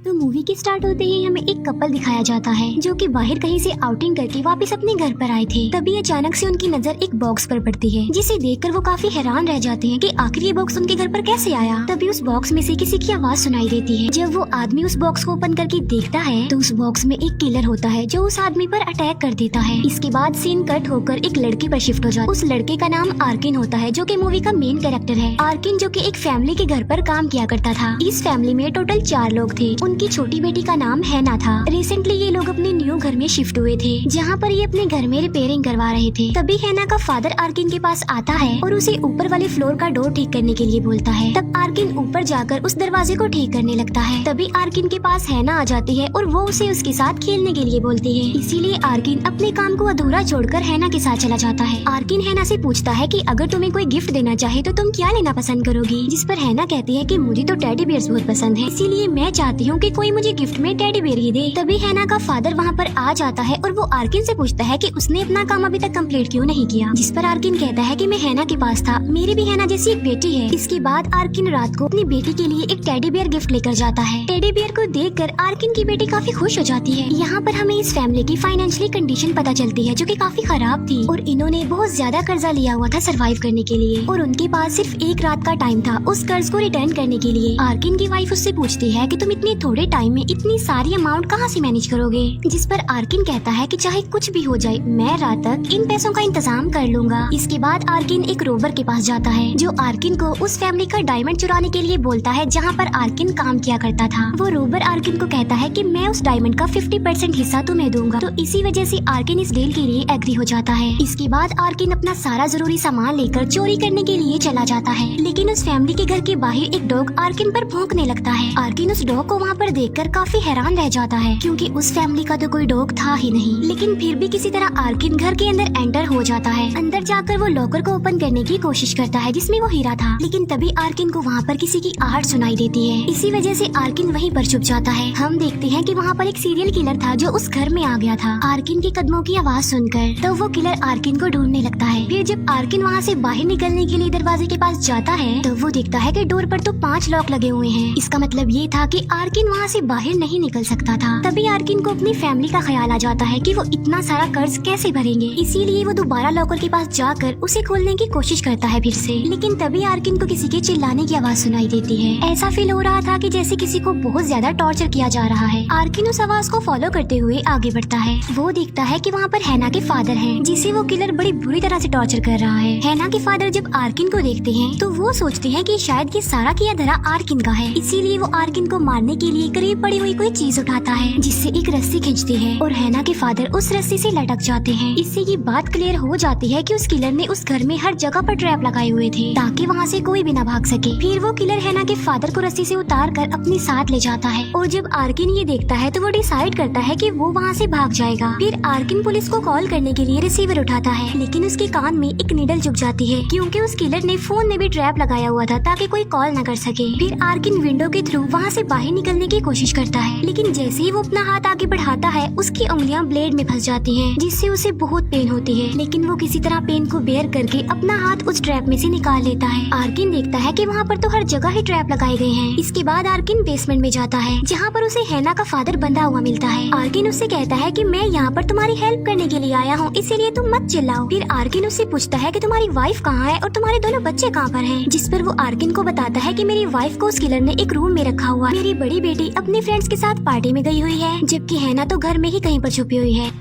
तो मूवी के स्टार्ट होते ही हमें एक कपल दिखाया जाता है जो कि बाहर कहीं से आउटिंग करके वापस अपने घर पर आए थे। तभी अचानक से उनकी नजर एक बॉक्स पर पड़ती है, जिसे देखकर वो काफी हैरान रह जाते हैं कि आखिर ये बॉक्स उनके घर पर कैसे आया। तभी उस बॉक्स में से किसी की आवाज सुनाई देती है। जब वो आदमी उस बॉक्स को ओपन करके देखता है तो उस बॉक्स में एक किलर होता है जो उस आदमी पर अटैक कर देता है। इसके बाद सीन कट होकर एक लड़के पर शिफ्ट हो जाता है। उस लड़के का नाम आर्किन होता है जो कि मूवी का मेन कैरेक्टर है। आर्किन जो कि एक फैमिली के घर पर काम किया करता था। इस फैमिली में टोटल 4 लोग थे। उनकी छोटी बेटी का नाम हैना था। रिसेंटली ये लोग अपने न्यू घर में शिफ्ट हुए थे, जहाँ पर ये अपने घर में रिपेयरिंग करवा रहे थे। तभी हैना का फादर आर्किन के पास आता है और उसे ऊपर वाले फ्लोर का डोर ठीक करने के लिए बोलता है। तब आर्किन ऊपर जाकर उस दरवाजे को ठीक करने लगता है। तभी आर्किन के पास हैना आ जाती है और वो उसे उसके साथ खेलने के लिए बोलती है। इसीलिए आर्किन अपने काम को अधूरा छोड़कर हैना के साथ चला जाता है। आर्किन हैना से पूछता है कि अगर तुम्हें कोई गिफ्ट देना चाहे तो तुम क्या लेना पसंद करोगी, जिस पर हैना कहती है कि मुझे तो टेडी बियर्स बहुत पसंद है, इसीलिए मैं चाहती हूँ कि कोई मुझे गिफ्ट में टेडी बियर ही दे। तभी हैना का फादर वहाँ पर आ जाता है और वो आर्किन से पूछता है कि उसने अपना काम अभी तक कंप्लीट क्यों नहीं किया, जिस पर आर्किन कहता है कि मैं हैना के पास था, मेरी भी हैना जैसी एक बेटी है। इसके बाद आर्किन रात को अपनी बेटी के लिए एक टेडी बियर गिफ्ट लेकर जाता है। टेडी बियर को देखकर आर्किन की बेटी काफी खुश हो जाती है। यहाँ पर हमें इस फैमिली की फाइनेंशियली कंडीशन पता चलती है जो कि काफी खराब थी और इन्होंने बहुत ज्यादा कर्जा लिया हुआ था सर्वाइव करने के लिए और उनके पास सिर्फ एक रात का टाइम था उस कर्ज को रिटर्न करने के लिए। आर्किन की वाइफ उससे पूछती है कि तुम इतने थोड़े टाइम में इतनी सारी अमाउंट कहाँ से मैनेज करोगे, जिस पर आर्किन कहता है कि चाहे कुछ भी हो जाए मैं रात तक इन पैसों का इंतजाम कर लूंगा। इसके बाद आर्किन एक रोबर के पास जाता है जो आर्किन को उस फैमिली का डायमंड चुराने के लिए बोलता है जहाँ पर आर्किन काम किया करता था। वो रोबर आर्किन को कहता है कि मैं उस डायमंड का 50% हिस्सा तुम्हें दूंगा, तो इसी वजह से आर्किन इस डील के लिए एग्री हो जाता है। इसके बाद आर्किन अपना सारा जरूरी सामान लेकर चोरी करने के लिए चला जाता है, लेकिन उस फैमिली के घर के बाहर एक डॉग आर्किन पर भौंकने लगता है। आर्किन उस डॉग को वहाँ पर देखकर काफी हैरान रह जाता है क्योंकि उस फैमिली का तो कोई डॉग था ही नहीं, लेकिन फिर भी किसी तरह आर्किन घर के अंदर एंटर हो जाता है। अंदर जाकर वो लॉकर को ओपन करने की कोशिश करता है जिसमें वो हीरा था, लेकिन तभी आर्किन को वहाँ पर किसी की आहट सुनाई देती है। इसी वजह से आर्किन वहीं पर छुप जाता है। हम देखते हैं कि वहाँ पर एक सीरियल किलर था जो उस घर में आ गया था। आर्किन के कदमों की आवाज सुनकर तो वो किलर आर्किन को ढूंढने लगता है। फिर जब आर्किन वहाँ से बाहर निकलने के लिए दरवाजे के पास जाता है तो वो देखता है कि डोर पर तो 5 लॉक लगे हुए हैं। इसका मतलब ये था कि आर्किन वहाँ से बाहर नहीं निकल सकता था। तभी आर्किन को अपनी फैमिली का ख्याल आ जाता है कि वो इतना सारा कर्ज कैसे भरेंगे, इसीलिए वो दोबारा लॉकर के पास जाकर उसे खोलने की कोशिश करता है फिर से। लेकिन तभी आर्किन को किसी के चिल्लाने की आवाज सुनाई देती है। ऐसा फील हो रहा था कि जैसे किसी को बहुत ज्यादा टॉर्चर किया जा रहा है। आर्किन उस आवाज को फॉलो करते हुए आगे बढ़ता है। वो देखता है कि वहाँ पर हैना के फादर हैं, जिसे वो किलर बड़ी बुरी तरह से टॉर्चर कर रहा है। हैना के फादर जब आर्किन को देखते हैं तो वो सोचते हैं कि शायद ये सारा किया धरा आर्किन का है, इसीलिए वो आर्किन को मारने के लिए करीब पड़ी हुई कोई चीज उठाता है जिससे एक रस्सी खींचते हैं और हैना के फादर उस रस्सी से लटक जाते हैं। इससे ये बात क्लियर हो जाती है कि उस किलर ने उस घर में हर जगह पर ट्रैप लगाए हुए थे ताकि वहाँ से कोई भी न भाग सके। फिर वो किलर हैना के फादर को रस्सी से उतार कर अपने साथ ले जाता है और जब आर्किन ये देखता है तो वो डिसाइड करता है कि वो वहाँ से भाग जाएगा। फिर आर्किन पुलिस को कॉल करने के लिए रिसीवर उठाता है, लेकिन उसके कान में एक नीडल चुभ जाती है क्योंकि उस किलर ने फोन में भी ट्रैप लगाया हुआ था ताकि कोई कॉल न कर सके। फिर आर्किन विंडो के थ्रू वहाँ से बाहर निकलने की कोशिश करता है, लेकिन जैसे ही वो अपना हाथ आगे बढ़ाता है उसकी उंगलियां ब्लेड में फंस जाती हैं, जिससे उसे बहुत पेन होती है। लेकिन वो किसी तरह पेन को बेयर करके अपना हाथ उस ट्रैप में से निकाल लेता है। आर्किन देखता है कि वहाँ पर तो हर जगह ही ट्रैप लगाए गए हैं। इसके बाद आर्किन बेसमेंट में जाता है जहाँ पर उसे हैना का फादर बंधा हुआ मिलता है। आर्किन उससे कहता है कि मैं यहाँ पर तुम्हारी हेल्प करने के लिए आया हूँ, इसीलिए तुम मत चिल्लाओ। फिर आर्किन उससे पूछता है कि तुम्हारी वाइफ कहाँ है और तुम्हारे दोनों बच्चे कहाँ पर हैं, जिस पर वो आर्किन को बताता है कि मेरी वाइफ को उस किलर ने एक रूम में रखा हुआ, मेरी बड़ी बेटी अपने फ्रेंड्स के साथ पार्टी में गई हुई है, जबकि हैना तो घर में ही कहीं पर छुपी हुई है।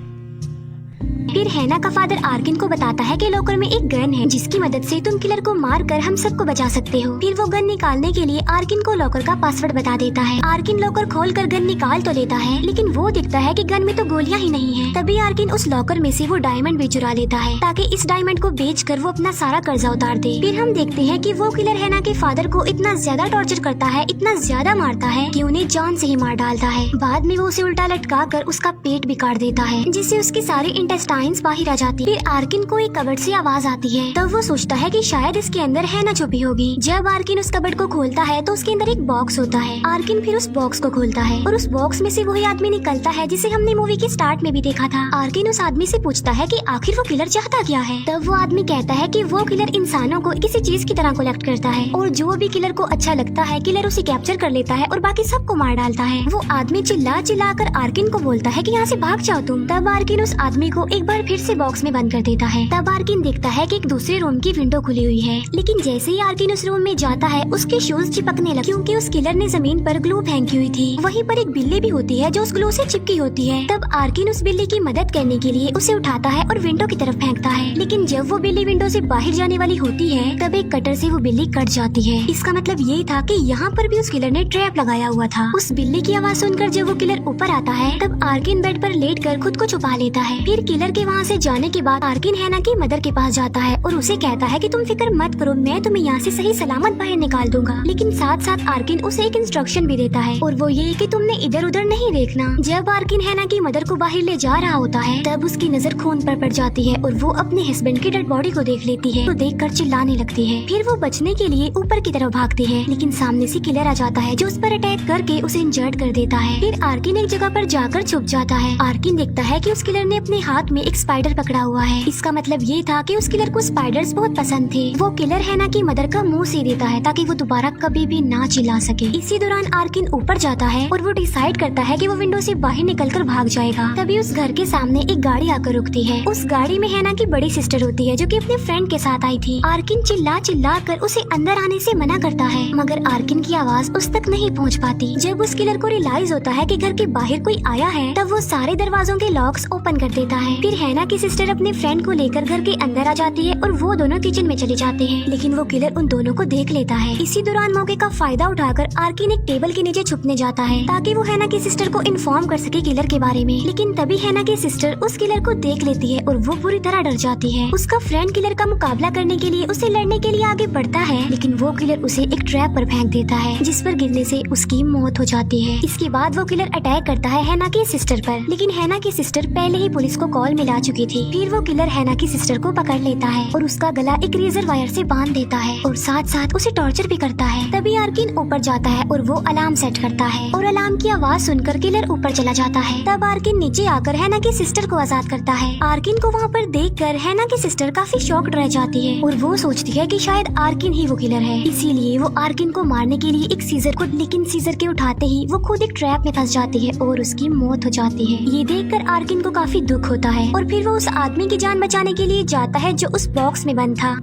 फिर हैना का फादर आर्किन को बताता है कि लॉकर में एक गन है जिसकी मदद से तुम किलर को मार कर हम सबको बचा सकते हो। फिर वो गन निकालने के लिए आर्किन को लॉकर का पासवर्ड बता देता है। आर्किन लॉकर खोलकर गन निकाल तो लेता है, लेकिन वो दिखता है कि गन में तो गोलियां ही नहीं है। तभी आर्किन उस लॉकर में से वो डायमंड भी चुरा लेता है ताकि इस डायमंड को बेचकर वो अपना सारा कर्जा उतार दे। फिर हम देखते हैं कि वो किलर हैना के फादर को इतना ज्यादा टॉर्चर करता है, इतना ज्यादा मारता है कि उन्हें जान से ही मार डालता है। बाद में वो उसे उल्टा लटका कर उसका पेट भी काट देता है, जिससे उसके सारे इंटेस्टाइन फाइन्स बाहर आ जाती है। फिर आर्किन को एक कबर्ड से आवाज आती है। तब वो सोचता है कि शायद इसके अंदर हैना छुपी होगी। जब आर्किन उस कबर्ड को खोलता है तो उसके अंदर एक बॉक्स होता है। आर्किन फिर उस बॉक्स को खोलता है और उस बॉक्स में से वही आदमी निकलता है जिसे हमने मूवी के स्टार्ट में भी देखा था। आर्किन उस आदमी से पूछता है कि आखिर वो किलर चाहता क्या है। तब वो आदमी कहता है कि वो किलर इंसानों को किसी चीज की तरह कलेक्ट करता है और जो भी किलर को अच्छा लगता है किलर उसे कैप्चर कर लेता है और बाकी सबको मार डालता है। वो आदमी चिल्ला चिल्ला कर आर्किन को बोलता है कि यहाँ से भाग जाओ तुम। तब आर्किन उस आदमी को एक बार फिर से बॉक्स में बंद कर देता है। तब आर्किन देखता है कि एक दूसरे रूम की विंडो खुली हुई है, लेकिन जैसे ही आर्किन उस रूम में जाता है उसके शूज चिपकने लगे क्योंकि उस किलर ने जमीन पर ग्लू फेंकी हुई थी। वहीं पर एक बिल्ली भी होती है जो उस ग्लू से चिपकी होती है। तब आर्किन उस बिल्ली की मदद करने के लिए उसे उठाता है और विंडो की तरफ फेंकता है, लेकिन जब वो बिल्ली विंडो से बाहर जाने वाली होती है तब एक कटर से वो बिल्ली कट जाती है। इसका मतलब ये था कि यहाँ पर भी उस किलर ने ट्रैप लगाया हुआ था। उस बिल्ली की आवाज सुनकर जब वो किलर ऊपर आता है तब आर्किन बेड पर लेटकर खुद को छुपा लेता है। फिर किलर के वहाँ से जाने के बाद आर्किन हैना की मदर के पास जाता है और उसे कहता है कि तुम फिक्र मत करो, मैं तुम्हें यहाँ से सही सलामत बाहर निकाल दूंगा। लेकिन साथ साथ आर्किन उसे एक इंस्ट्रक्शन भी देता है और वो ये कि तुमने इधर उधर नहीं देखना। जब आर्किन हैना की मदर को बाहर ले जा रहा होता है तब उसकी नजर खून पर पड़ जाती है और वो अपने हस्बैंड की डेड बॉडी को देख लेती है तो देखकर चिल्लाने लगती है। फिर वो बचने के लिए ऊपर की तरफ भागती है, लेकिन सामने से किलर आ जाता है जो उस पर अटैक करके उसे इंजर्ड कर देता है। फिर आर्किन एक जगह पर जाकर छुप जाता है। आर्किन देखता है कि उस किलर ने अपने हाथ में एक स्पाइडर पकड़ा हुआ है। इसका मतलब ये था कि उस किलर को स्पाइडर्स बहुत पसंद थे। वो किलर हैना की मदर का मुंह सी देता है ताकि वो दोबारा कभी भी ना चिल्ला सके। इसी दौरान आर्किन ऊपर जाता है और वो डिसाइड करता है कि वो विंडो से बाहर निकलकर भाग जाएगा। तभी उस घर के सामने एक गाड़ी आकर रुकती है। उस गाड़ी में हैना की बड़ी सिस्टर होती है जो कि अपने फ्रेंड के साथ आई थी। आर्किन चिल्ला चिल्ला कर उसे अंदर आने से मना करता है, मगर आर्किन की आवाज उस तक नहीं पहुंच पाती। जब उस किलर को रियलाइज होता है कि घर के बाहर कोई आया है तब वो सारे दरवाजों के लॉक्स ओपन कर देता है। फिर हैना की सिस्टर अपने फ्रेंड को लेकर घर के अंदर आ जाती है और वो दोनों किचन में चले जाते हैं, लेकिन वो किलर उन दोनों को देख लेता है। इसी दौरान मौके का फायदा उठाकर आर्किन एक टेबल के नीचे छुपने जाता है ताकि वो हैना की सिस्टर को इन्फॉर्म कर सके किलर के बारे में। लेकिन तभी हैना की सिस्टर उस किलर को देख लेती है और वो पूरी तरह डर जाती है। उसका फ्रेंड किलर का मुकाबला करने के लिए उसे लड़ने के लिए आगे बढ़ता है, लेकिन वो किलर उसे एक ट्रैप पर फेंक देता है जिस पर गिरने से उसकी मौत हो जाती है। इसके बाद वो किलर अटैक करता है हैना की सिस्टर पर, लेकिन हैना की सिस्टर पहले ही पुलिस को कॉल मिला चुकी थी। फिर वो किलर हैना की सिस्टर को पकड़ लेता है और उसका गला एक रेजर वायर से बांध देता है और साथ साथ उसे टॉर्चर भी करता है। तभी आर्किन ऊपर जाता है और वो अलार्म सेट करता है और अलार्म की आवाज सुनकर किलर ऊपर चला जाता है। तब आर्किन नीचे आकर हैना की सिस्टर को आजाद करता है। आर्किन को वहाँ पर देखकर हैना की सिस्टर काफी शॉक्ड रह जाती है और वो सोचती है कि शायद आर्किन ही वो किलर है। इसीलिए वो आर्किन को मारने के लिए एक सीजर को, लेकिन सीजर के उठाते ही वो खुद एक ट्रैप में फंस जाती है और उसकी मौत हो जाती है। ये देखकर आर्किन को काफी दुख होता है और फिर वो उस आदमी की जान बचाने के लिए जाता है जो उस बॉक्स में बंद था।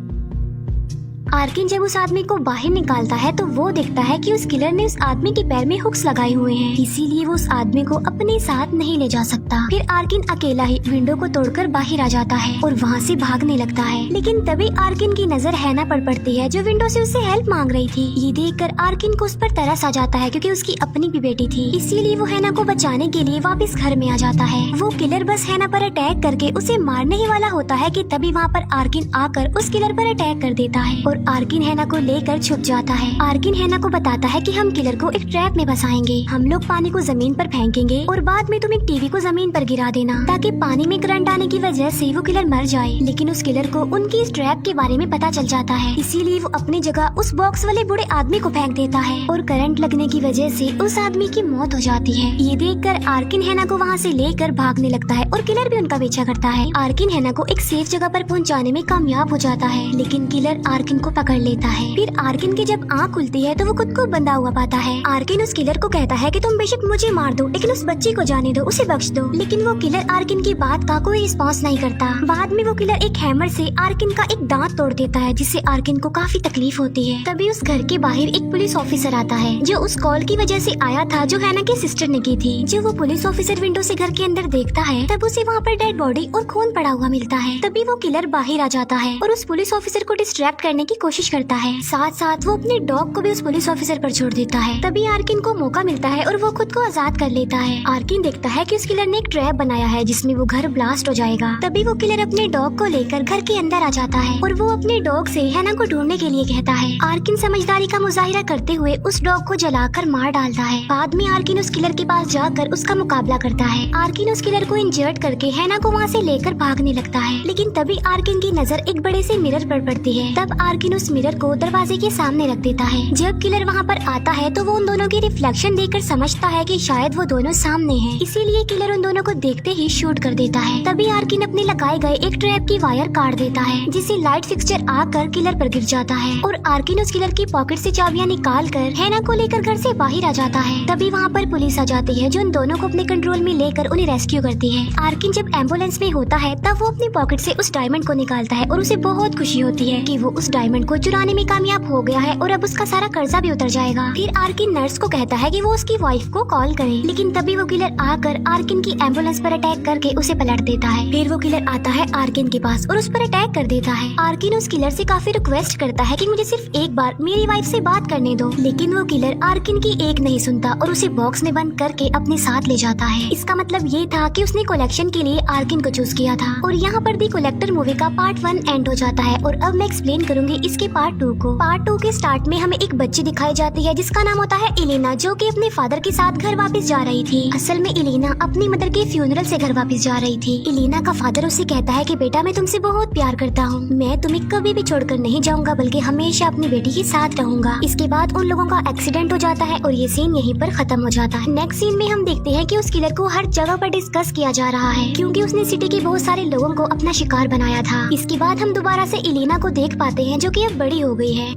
आर्किन जब उस आदमी को बाहर निकालता है तो वो देखता है कि उस किलर ने उस आदमी के पैर में हुक्स लगाए हुए हैं, इसीलिए वो उस आदमी को अपने साथ नहीं ले जा सकता। फिर आर्किन अकेला ही विंडो को तोड़कर बाहर आ जाता है और वहाँ से भागने लगता है, लेकिन तभी आर्किन की नजर हैना पर पड़ती है जो विंडो से उससे हेल्प मांग रही थी। ये देखकर आर्किन को उस पर तरस आ जाता है क्योंकि उसकी अपनी भी बेटी थी, इसीलिए वो हैना को बचाने के लिए वापस घर में आ जाता है। वो किलर बस हैना पर अटैक करके उसे मारने ही वाला होता है कि तभी वहाँ पर आर्किन आकर उस किलर पर अटैक कर देता है और आर्किन हैना को लेकर छुप जाता है। आर्किन हैना को बताता है कि हम किलर को एक ट्रैप में फंसाएंगे, हम लोग पानी को जमीन पर फेंकेंगे और बाद में तुम एक टीवी को जमीन पर गिरा देना ताकि पानी में करंट आने की वजह से वो किलर मर जाए। लेकिन उस किलर को उनकी इस ट्रैप के बारे में पता चल जाता है, इसीलिए वो अपनी जगह उस बॉक्स वाले बूढ़े आदमी को फेंक देता है और करंट लगने की वजह से उस आदमी की मौत हो जाती है। ये देखकर आर्किन हैना को वहाँ से लेकर भागने लगता है और किलर भी उनका पीछा करता है। आर्किन हैना को एक सेफ जगह पर पहुँचाने में कामयाब हो जाता है, लेकिन किलर आर्किन को पकड़ लेता है। फिर आर्किन की जब आँख खुलती है तो वो खुद को बंधा हुआ पाता है। आर्किन उस किलर को कहता है कि तुम बेशक मुझे मार दो, लेकिन उस बच्ची को जाने दो, उसे बख्श दो। लेकिन वो किलर आर्किन की बात का कोई रिस्पॉन्स नहीं करता। बाद में वो किलर एक हैमर से आर्किन का एक दांत तोड़ देता है, जिससे आर्किन को काफी तकलीफ होती है। तभी उस घर के बाहर एक पुलिस ऑफिसर आता है जो उस कॉल की वजह से आया था जो हैना की सिस्टर ने की थी। जब वो पुलिस ऑफिसर विंडो से घर के अंदर देखता है तब उसे वहाँ पर डेड बॉडी और खून पड़ा हुआ मिलता है। तभी वो किलर बाहर आ जाता है और उस पुलिस ऑफिसर को डिस्ट्रैक्ट करने की कोशिश करता है। साथ साथ वो अपने डॉग को भी उस पुलिस ऑफिसर पर छोड़ देता है। तभी आर्किन को मौका मिलता है और वो खुद को आजाद कर लेता है। आर्किन देखता है कि उस किलर ने एक ट्रैप बनाया है जिसमें वो घर ब्लास्ट हो जाएगा। तभी वो किलर अपने डॉग को लेकर घर के अंदर आ जाता है और वो अपने डॉग से हैना को ढूंढने के लिए कहता है। आर्किन समझदारी का मुजाहिरा करते हुए उस डॉग को जलाकर मार डालता है। बाद में आर्किन उस किलर के पास जाकर उसका मुकाबला करता है। आर्किन उस किलर को इंजर्ड करके हैना को वहाँ से लेकर भागने लगता है, लेकिन तभी आर्किन की नजर एक बड़े से मिरर पर पड़ती है। तब आर्किन उस मिरर को दरवाजे के सामने रख देता है। जब किलर वहाँ पर आता है तो वो उन दोनों के रिफ्लेक्शन देखकर समझता है कि शायद वो दोनों सामने हैं, इसीलिए किलर उन दोनों को देखते ही शूट कर देता है। तभी आर्किन अपने लगाए गए एक ट्रैप की वायर काट देता है, जिससे लाइट फिक्सचर आकर किलर पर गिर जाता है और आर्किन उस किलर की पॉकेट से चाबियां निकाल कर हैना को लेकर घर से बाहर आ जाता है। तभी वहाँ पर पुलिस आ जाती है जो उन दोनों को अपने कंट्रोल में लेकर उन्हें रेस्क्यू करती है। आर्किन जब एम्बुलेंस में होता है तब वो अपनी पॉकेट से उस डायमंड को निकालता है और उसे बहुत खुशी होती है कि वो उस डायमंड को चुराने में कामयाब हो गया है और अब उसका सारा कर्जा भी उतर जाएगा। फिर आर्किन नर्स को कहता है कि वो उसकी वाइफ को कॉल करे, लेकिन तभी वो किलर आकर आर्किन की एम्बुलेंस पर अटैक करके उसे पलट देता है। फिर वो किलर आता है आर्किन के पास और उस पर अटैक कर देता है। आर्किन उस किलर से काफी रिक्वेस्ट करता है कि मुझे सिर्फ एक बार मेरी वाइफ से बात करने दो, लेकिन वो किलर आर्किन की एक नहीं सुनता और उसे बॉक्स में बंद करके अपने साथ ले जाता है। इसका मतलब ये था कि उसने कलेक्शन के लिए आर्किन को चूज किया था। और यहाँ पर दी कलेक्टर मूवी का पार्ट 1 एंड हो जाता है और अब मैं एक्सप्लेन करूंगी इसके पार्ट 2 को। पार्ट 2 के स्टार्ट में हमें एक बच्ची दिखाई जाती है जिसका नाम होता है इलीना, जो कि अपने फादर के साथ घर वापस जा रही थी। असल में इलीना अपनी मदर के फ्यूनरल से घर वापस जा रही थी। इलीना का फादर उससे कहता है कि बेटा मैं तुमसे बहुत प्यार करता हूँ, मैं तुम्हें कभी भी छोड़कर नहीं जाऊंगा बल्कि हमेशा अपनी बेटी के साथ रहूंगा। इसके बाद उन लोगों का एक्सीडेंट हो जाता है और ये सीन यहीं पर खत्म हो जाता है। नेक्स्ट सीन में हम देखते हैं कि उस किलर को हर जगह पर डिस्कस किया जा रहा है क्योंकि उसने सिटी के बहुत सारे लोगों को अपना शिकार बनाया था। इसके बाद हम दोबारा से इलीना को देख पाते हैं जो कि अब बड़ी हो गई है।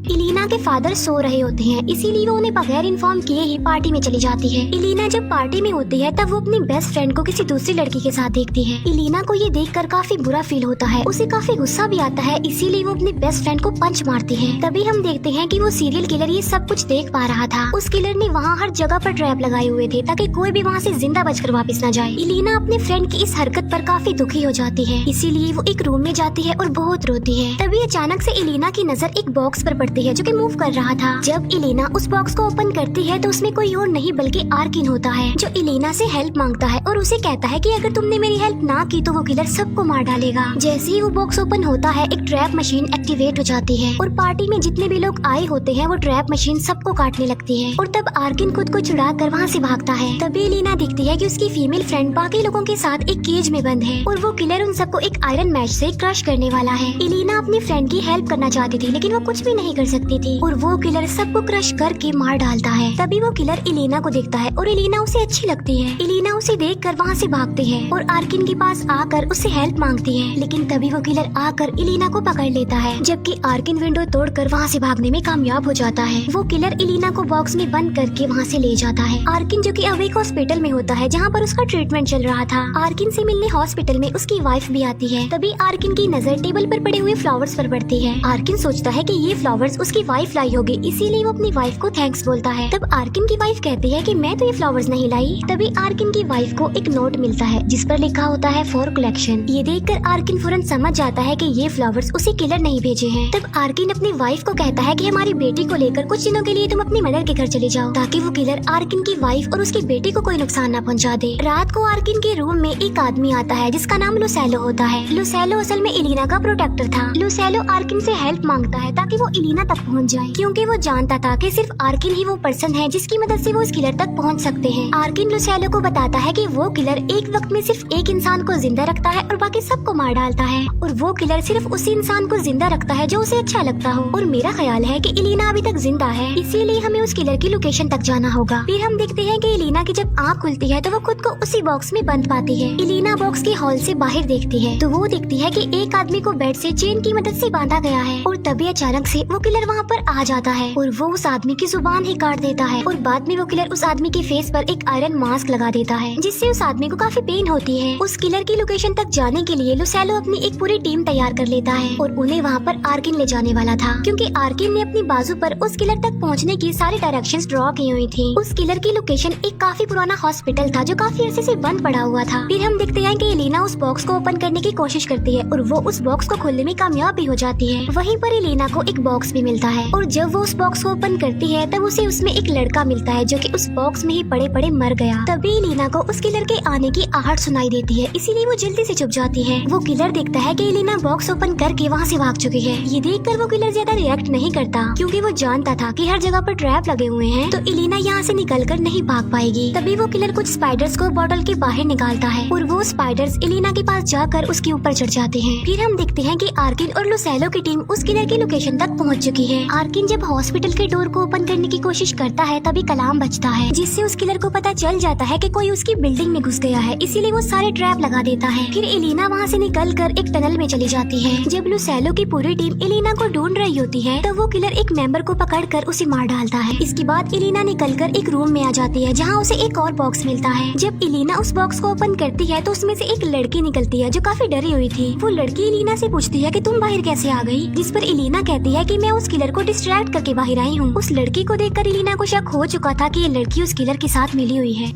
इलीना के फादर सो रहे होते हैं, इसीलिए वो उन्हें बगैर इन्फॉर्म किए ही पार्टी में चली जाती है। इलीना जब पार्टी में होती है तब वो अपनी बेस्ट फ्रेंड को किसी दूसरी लड़की के साथ देखती है। इलीना को ये देखकर काफी बुरा फील होता है, उसे काफी गुस्सा भी आता है, इसीलिए वो अपनी बेस्ट फ्रेंड को पंच मारती है। तभी हम देखते हैं कि वो सीरियल किलर ये सब कुछ देख पा रहा था। उस किलर ने वहाँ हर जगह पर ट्रैप लगाए हुए थे ताकि कोई भी वहाँ से जिंदा बचकर वापस न जाए। इलीना अपने फ्रेंड की इस हरकत पर काफी दुखी हो जाती है, इसीलिए वो एक रूम में जाती है और बहुत रोती है। तभी अचानक से इलीना की नजर एक बॉक्स पर पड़ती है जो कि मूव कर रहा था। जब इलीना उस बॉक्स को ओपन करती है तो उसमें कोई और नहीं बल्कि आर्किन होता है, जो इलीना से हेल्प मांगता है और उसे कहता है कि अगर तुमने मेरी हेल्प ना की तो वो किलर सबको मार डालेगा। जैसे ही वो बॉक्स ओपन होता है एक ट्रैप मशीन एक्टिवेट हो जाती है और पार्टी में जितने भी लोग आए होते हैं वो ट्रैप मशीन सबको काटने लगती है और तब आर्किन खुद को छुड़ा कर वहाँ से भागता है। तभी इलीना दिखती है कि उसकी फीमेल फ्रेंड बाकी लोगों के साथ एक केज में बंद है और वो किलर उन सबको एक आयरन मैच से क्रश करने वाला है। इलीना अपनी फ्रेंड की हेल्प करना चाहती थी लेकिन वो कुछ भी नहीं कर सकती थी और वो किलर सबको क्रश करके मार डालता है। तभी वो किलर इलीना को देखता है और इलीना उसे अच्छी लगती है। इलीना उसे देखकर वहाँ से भागती है और आर्किन के पास आकर उससे हेल्प मांगती है, लेकिन तभी वो किलर आकर इलीना को पकड़ लेता है, जबकि आर्किन विंडो तोड़कर वहाँ से भागने में कामयाब हो जाता है। वो किलर इलीना को बॉक्स में बंद करके वहाँ से ले जाता है। आर्किन जो कि अब एक हॉस्पिटल में होता है जहाँ पर उसका ट्रीटमेंट चल रहा था। आर्किन से मिलने हॉस्पिटल में उसकी वाइफ भी आती है। तभी आर्किन की नजर टेबल पर पड़े हुए फ्लावर्स पर पड़ती है। आर्किन सोचता है कि ये फ्लावर्स उसकी वाइफ लाई होगी, इसीलिए वो अपनी वाइफ को थैंक्स बोलता है। तब आर्किन की वाइफ कहती है कि मैं तो ये फ्लावर्स नहीं लाई। तभी आर्किन की वाइफ को एक नोट मिलता है जिस पर लिखा होता है फॉर कलेक्शन। ये देखकर आर्किन फौरन समझ जाता है कि ये फ्लावर्स उसे किलर नहीं भेजे हैं। तब आर्किन अपनी वाइफ को कहता है कि हमारी बेटी को लेकर कुछ दिनों के लिए तुम अपनी मदर के घर चले जाओ ताकि वो किलर आर्किन की वाइफ और उसकी बेटी को कोई नुकसान न पहुंचा दे। रात को आर्किन के रूम में एक आदमी आता है जिसका नाम लुसेलो होता है। लुसेलो असल में इलीना का प्रोटेक्टर था। लुसेलो आर्किन से हेल्प मांगता है ताकि वो इलीना तक पहुंच जाए, क्योंकि वो जानता था कि सिर्फ आर्किन ही वो पर्सन है जिसकी मदद से वो इस किलर तक पहुंच सकते हैं। आर्किन लुसेलो को बताता है कि वो किलर एक वक्त में सिर्फ एक इंसान को जिंदा रखता है और बाकी सबको मार डालता है, और वो किलर सिर्फ उसी इंसान को जिंदा रखता है जो उसे अच्छा लगता हो। और मेरा ख्याल है कि इलीना अभी तक जिंदा है, इसीलिए हमें उस किलर की लोकेशन तक जाना होगा। फिर हम देखते हैं कि इलीना की जब आँख खुलती है तो वो खुद को उसी बॉक्स में बंद पाती है। इलीना बॉक्स के हॉल से बाहर देखती है तो वो देखती है कि एक आदमी को बेड से चेन की मदद से बांधा गया है और तभी अचानक से वो किलर वहाँ पर आ जाता है और वो उस आदमी की जुबान ही काट देता है और बाद में वो किलर उस आदमी के फेस पर एक आयरन मास्क लगा देता है, जिससे उस आदमी को काफी पेन होती है। उस किलर की लोकेशन तक जाने के लिए लुसेलो अपनी एक पूरी टीम तैयार कर लेता है और उन्हें वहाँ पर आर्किन ले जाने वाला था, क्योंकि आर्किन ने अपनी बाजू पर उस किलर तक पहुँचने की सारी डायरेक्शंस ड्रॉ की हुई थी। उस किलर की लोकेशन एक काफी पुराना हॉस्पिटल था जो काफी अरसे से बंद पड़ा हुआ था। फिर हम देखते हैं कि एलिना उस बॉक्स को ओपन करने की कोशिश करती है और वो उस बॉक्स को खोलने में कामयाब भी हो जाती है। वहीं पर एलिना को एक बॉक्स भी मिलता है और जब वो उस बॉक्स को ओपन करती है तब उसे उसमें एक लड़का मिलता है जो कि उस बॉक्स में ही पड़े पड़े मर गया। तभी एलिना को उस किलर के आने की आहट सुनाई देती है, इसीलिए वो जल्दी से छुप जाती है। वो किलर देखता है कि एलिना बॉक्स ओपन करके वहाँ से भाग चुकी है। ये देखकर वो किलर ज्यादा रिएक्ट नहीं करता, क्योंकि वो जानता था कि हर जगह पर ट्रैप लगे हुए हैं तो एलिना यहाँ से निकलकर नहीं भाग पाएगी। तभी वो किलर कुछ स्पाइडर्स को बॉटल के बाहर निकालता है और वो स्पाइडर्स एलिना के पास जाकर उसके ऊपर चढ़ जाते हैं। फिर हम देखते हैं कि आर्किन और लुसेलो की टीम उस किलर की लोकेशन तक पहुंच चुकी है। आर्किन जब हॉस्पिटल के डोर को ओपन करने की कोशिश करता है तभी कलाम बजता है, जिससे उस किलर को पता चल जाता है कि कोई उसकी बिल्डिंग में घुस गया है, इसीलिए वो सारे ट्रैप लगा देता है। फिर एलिना वहाँ से निकलकर एक टनल में चली जाती है। जब लुसेलो की पूरी टीम एलिना को ढूंढ रही होती है तब वो किलर एक मेंबर को पकड़कर उसे मार डालता है। इसके बाद एलिना निकलकर एक रूम में आ जाती है जहाँ उसे एक और बॉक्स मिलता है। जब एलिना उस बॉक्स को ओपन करती है तो उसमें से एक लड़की निकलती है जो काफी डरी हुई थी। वो लड़की एलिना से पूछती है कि तुम बाहर कैसे आ गई, जिस पर एलिना कहती है कि मैं उस किलर को डिस्ट्रैक्ट करके बाहर आई हूँ। उस लड़की को देखकर एलिना को शक हो चुका था कि ये लड़की उस किलर के साथ मिली हुई है।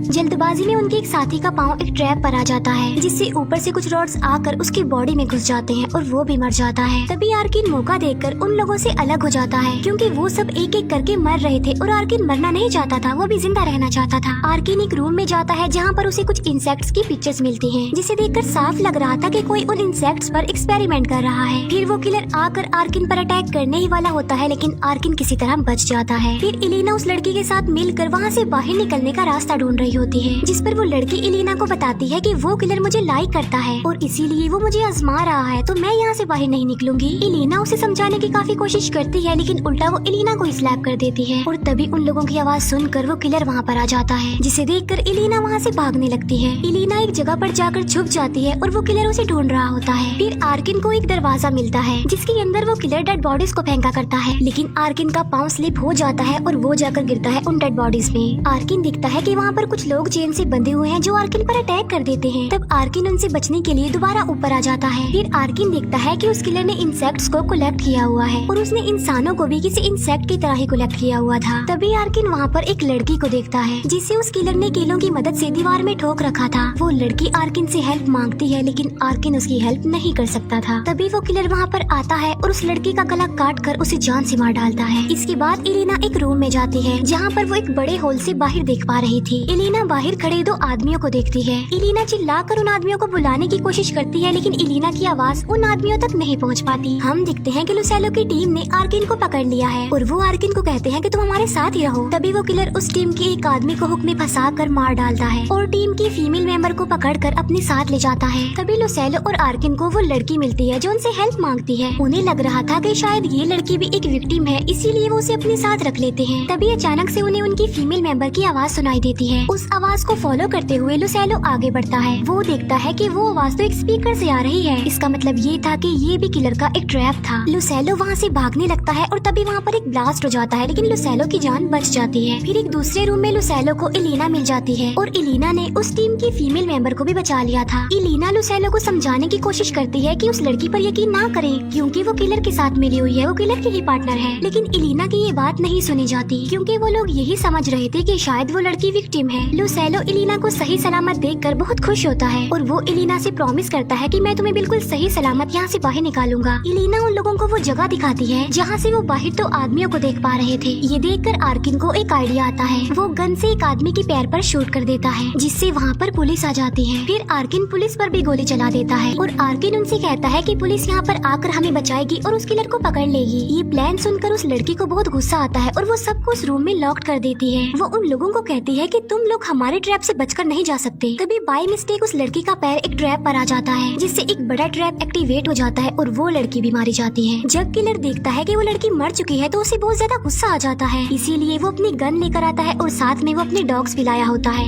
जल्दबाजी में उनके एक साथी का पाँव एक ट्रैप पर आ जाता है, जिससे ऊपर से कुछ रॉड्स आकर उसकी बॉडी में घुस जाते हैं और वो भी मर जाता है। तभी आर्किन मौका देखकर उन लोगों से अलग हो जाता है, क्योंकि वो सब एक एक करके मर रहे थे और आर्किन मरना नहीं चाहता था, वो भी जिंदा रहना चाहता था। आर्किन एक रूम में जाता है जहाँ पर उसे कुछ इंसेक्ट्स की पिक्चर्स मिलती हैं, जिसे देखकर साफ लग रहा था कि कोई उन इंसेक्ट्स पर एक्सपेरिमेंट कर रहा है। फिर वो किलर आकर आर्किन पर अटैक करने ही वाला होता है, लेकिन आर्किन किसी तरह बच जाता है। फिर एलिना उस लड़की के साथ मिलकर वहाँ से बाहर निकलने का रास्ता ढूंढ रही होती है, जिस पर वो लड़की एलिना को बताती है कि वो किलर मुझे लाइक करता है और इसीलिए वो मुझे आजमा रहा है, तो मैं यहाँ से बाहर नहीं निकलूंगी। एलिना उसे समझाने की काफी कोशिश करती है, लेकिन उल्टा वो एलिना को स्लैप कर देती है और तभी उन लोगों की आवाज सुनकर वो किलर वहाँ पर आ जाता है, जिसे देखकर एलिना वहाँ से भागने लगती है। एलिना एक जगह पर जाकर छुप जाती है और वो किलर उसे ढूंढ रहा होता है। फिर आर्किन को एक दरवाजा मिलता है जिसके अंदर वो किलर डेड बॉडीज को फेंका करता है, लेकिन आर्किन का पाँव स्लिप हो जाता है और वो जाकर गिरता है उन डेड बॉडीज में। आर्किन दिखता है कि वहाँ पर कुछ लोग चेन से बंधे हुए हैं जो आर्किन पर अटैक कर देते हैं। तब आर्किन उनसे बचने के लिए दोबारा ऊपर आ जाता है। फिर आर्किन देखता है कि उस किलर ने इंसेक्ट्स को कलेक्ट किया हुआ है और उसने इंसानों को भी किसी इंसेक्ट की तरह ही कलेक्ट किया हुआ था। तभी आर्किन वहाँ पर एक लड़की को देखता है जिसे उस किलर ने कीलों की मदद से दीवार में ठोक रखा था। वो लड़की आर्किन से हेल्प मांगती है, लेकिन आर्किन उसकी हेल्प नहीं कर सकता था। तभी वो किलर वहाँ पर आता है और उस लड़की का गला काट कर उसे जान से मार डालता है। इसके बाद एलिना एक रूम में जाती है जहाँ पर वो एक बड़े होल से बाहर देख पा रही थी। एलिना बाहर खड़े दो आदमियों को देखती है। एलिना चिल्लाकर उन आदमियों को बुलाने की कोशिश करती है, लेकिन एलिना की आवाज उन आदमियों तक नहीं पहुंच पाती। हम दिखते हैं कि लुसेलो की टीम ने आर्किन को पकड़ लिया है और वो आर्किन को कहते हैं कि तुम हमारे साथ ही रहो। तभी वो किलर उस टीम के एक आदमी को हुक में फंसा कर मार डालता है और टीम की फीमेल मेंबर को पकड़कर अपने साथ ले जाता है। तभी लुसेलो और आर्किन को वो लड़की मिलती है जो उनसे हेल्प मांगती है। उन्हें लग रहा था कि शायद ये लड़की भी एक विक्टिम है, इसीलिए वो उसे अपने साथ रख लेते हैं। तभी अचानक से उन्हें उनकी फीमेल मेंबर की आवाज सुनाई देती है। उस आवाज को फॉलो करते हुए लुसेलो आगे बढ़ता है। वो देखता है कि वो आवाज तो एक स्पीकर से आ रही है। इसका मतलब ये था कि ये भी किलर का एक ट्रैप था। लुसेलो वहाँ से भागने लगता है और तभी वहाँ पर एक ब्लास्ट हो जाता है, लेकिन लुसेलो की जान बच जाती है। फिर एक दूसरे रूम में लुसेलो को एलिना मिल जाती है और एलिना ने उस टीम की फीमेल मेंबर को भी बचा लिया था। एलिना लुसेलो को समझाने की कोशिश करती है कि उस लड़की पर यकीन ना करें, क्योंकि वो किलर के साथ मिली हुई है, वो किलर की ही पार्टनर है। लेकिन एलिना की ये बात नहीं सुनी जाती, क्योंकि वो लोग यही समझ रहे थे कि शायद वो लड़की विक्टिम है। लुसेलो एलिना को सही सलामत देखकर बहुत खुश होता है और वो एलिना से प्रॉमिस करता है कि मैं तुम्हें बिल्कुल सही सलामत यहाँ से बाहर निकालूंगा। एलिना उन लोगों को वो जगह दिखाती है जहाँ से वो बाहर तो आदमियों को देख पा रहे थे। ये देखकर आर्किन को एक आइडिया आता है। वो गन से एक आदमी के पैर पर शूट कर देता है, जिससे वहाँ पर पुलिस आ जाती है। फिर आर्किन पुलिस पर भी गोली चला देता है और आर्किन उनसे कहता है कि पुलिस यहाँ पर आकर हमें बचाएगी और उस किलर को पकड़ लेगी। ये प्लान सुनकर उस लड़की को बहुत गुस्सा आता है और वो सबको उस रूम में लॉक कर देती है। वो उन लोगों को कहती है कि तुम लोग हमारे ट्रैप से बचकर नहीं जा सकते। तभी बाय मिस्टेक उस लड़की का पैर एक ट्रैप पर आ जाता है, जिससे एक बड़ा ट्रैप एक्टिवेट हो जाता है और वो लड़की भी मारी जाती है। जब किलर देखता है कि वो लड़की मर चुकी है तो उसे बहुत ज्यादा गुस्सा आ जाता है, इसीलिए वो अपनी गन लेकर आता है और साथ में वो अपने डॉग्स भी लाया होता है।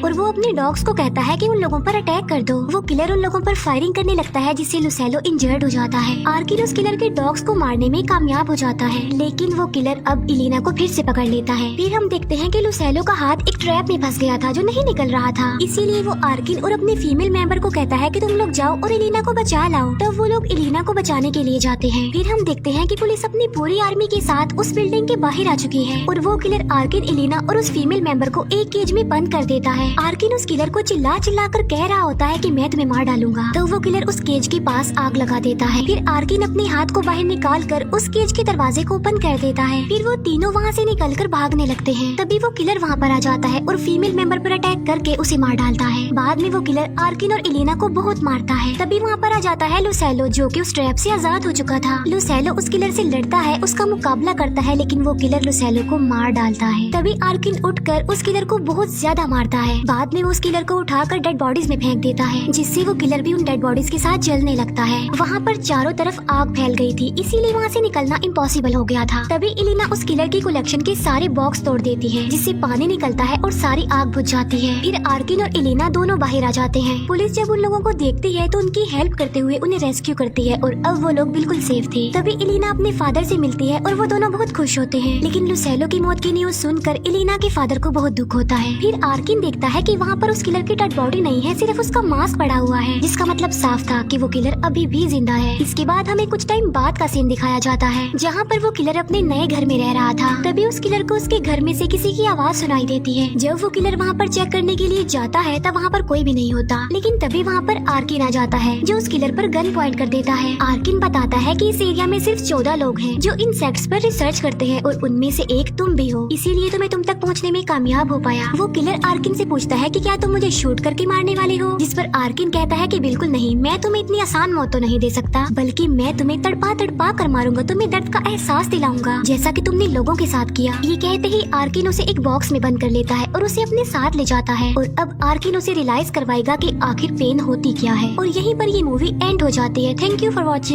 और वो अपने डॉग्स को कहता है कि उन लोगों पर अटैक कर दो। वो किलर उन लोगों पर फायरिंग करने लगता है जिससे लुसेलो इंजर्ड हो जाता है। आर्किन उस किलर के डॉग्स को मारने में कामयाब हो जाता है, लेकिन वो किलर अब इलिना को फिर से पकड़ लेता है। फिर हम देखते हैं कि लुसेलो का हाथ एक ट्रैप में फंस गया था जो नहीं निकल रहा था, इसीलिए वो आर्किन और अपने फीमेल मेंबर को कहता है कि तुम लोग जाओ और इलिना को बचा लाओ। तब वो लोग इलिना को बचाने के लिए जाते हैं। फिर हम देखते हैं कि पुलिस अपनी पूरी आर्मी के साथ उस बिल्डिंग के बाहर आ चुकी है और वो किलर आर्किन, इलिना और उस फीमेल मेंबर को एक केज में बंद कर देता है। आर्किन उस किलर को चिल्ला चिल्ला कर कह रहा होता है कि मैं तुम्हें मार डालूंगा। तो वो किलर उस केज के पास आग लगा देता है। फिर आर्किन अपने हाथ को बाहर निकाल कर उस केज के दरवाजे को ओपन कर देता है। फिर वो तीनों वहाँ से निकलकर भागने लगते हैं। तभी वो किलर वहाँ पर आ जाता है और फीमेल मेंबर पर अटैक करके उसे मार डालता है। बाद में वो किलर आर्किन और इलिना को बहुत मारता है। तभी वहाँ पर आ जाता है लुसेलो, जो कि उस ट्रैप से आजाद हो चुका था। लुसेलो उस किलर से लड़ता है, उसका मुकाबला करता है, लेकिन वो किलर लुसेलो को मार डालता है। तभी आर्किन उठकर उस किलर को बहुत ज्यादा मारता है। बाद में वो उस किलर को उठाकर डेड बॉडीज में फेंक देता है, जिससे वो किलर भी उन डेड बॉडीज के साथ जलने लगता है। वहाँ पर चारों तरफ आग फैल गई थी, इसीलिए वहाँ से निकलना इम्पॉसिबल हो गया था। तभी इलिना उस किलर की कलेक्शन के सारे बॉक्स तोड़ देती है, जिससे पानी निकलता है और सारी आग बुझ जाती है। फिर आर्किन और इलिना दोनों बाहर आ जाते हैं। पुलिस जब उन लोगों को देखती है तो उनकी हेल्प करते हुए उन्हें रेस्क्यू करती है और अब वो लोग बिल्कुल सेफ थे। तभी इलिना अपने फादर से मिलती है और वो दोनों बहुत खुश होते हैं, लेकिन लुसेलो की मौत की न्यूज सुनकर इलिना के फादर को बहुत दुख होता है। फिर आर्किन देखता है कि वहाँ पर उस किलर की डेड बॉडी नहीं है, सिर्फ उसका मास्क पड़ा हुआ है, जिसका मतलब साफ था कि वो किलर अभी भी जिंदा है। इसके बाद हमें कुछ टाइम बाद का सीन दिखाया जाता है, जहाँ पर वो किलर अपने नए घर में रह रहा था। तभी उस किलर को उसके घर में से किसी की आवाज सुनाई देती है। जब वो किलर वहाँ पर चेक करने के लिए जाता है तब वहाँ पर कोई भी नहीं होता, लेकिन तभी वहाँ पर आर्किन आ जाता है, जो उस किलर पर गन पॉइंट कर देता है। आर्किन बताता है कि इस एरिया में सिर्फ 14 लोग हैं जो इंसेक्ट्स पर रिसर्च करते हैं और उनमें से एक तुम भी हो, इसीलिए तो मैं तुम तक पहुँचने में कामयाब हो पाया। वो किलर आर्किन से पूछता है कि क्या तुम मुझे शूट करके मारने वाले हो, जिस पर आर्किन कहता है कि बिल्कुल नहीं, मैं तुम्हें इतनी आसान मौत तो नहीं दे सकता, बल्कि मैं तुम्हें तड़पा तड़पा कर मारूंगा, तुम्हें दर्द का एहसास दिलाऊंगा, जैसा कि तुमने लोगों के साथ किया। ये कहते ही आर्किन उसे एक बॉक्स में बंद कर लेता है और उसे अपने साथ ले जाता है और अब आर्किन उसे रियलाइज करवाएगा कि आखिर पेन होती क्या है। और यहीं पर ये मूवी एंड हो जाती है। Thank you for watching.